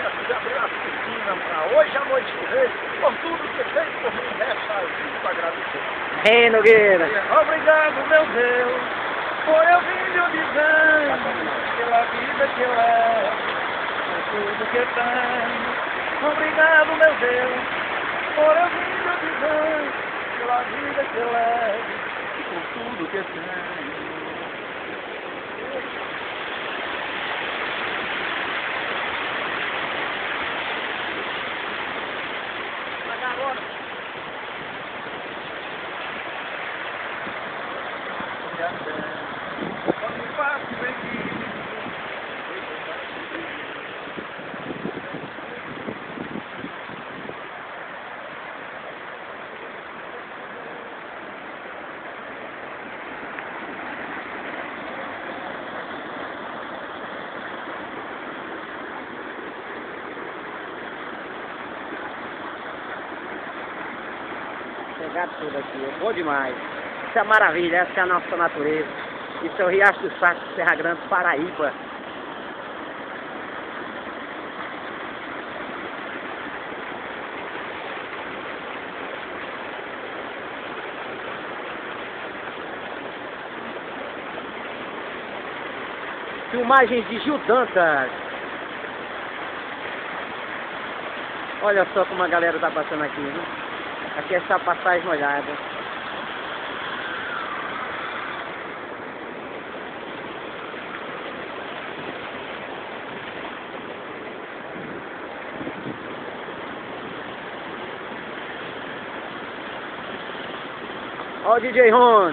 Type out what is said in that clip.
Jesus abriu as cortinas para hoje à noite do rei, por tudo que fez por mim, resta a agradecer. Ei, Nogueira. Obrigado, meu Deus, por eu vim lhe dizendo, pela vida que eu levo, por tudo que tenho. Obrigado, meu Deus, por eu vim lhe dizendo, pela vida que eu levo, por tudo que tenho. Pegar tudo aqui, é bom demais. Isso é maravilha, essa é a nossa natureza. Isso é o Riacho do Saco, Serra Grande, Paraíba. Filmagens de Gil Dantas. Olha só como a galera tá passando aqui, viu? Aqui é essa passagem molhada. Olha o DJ Ron.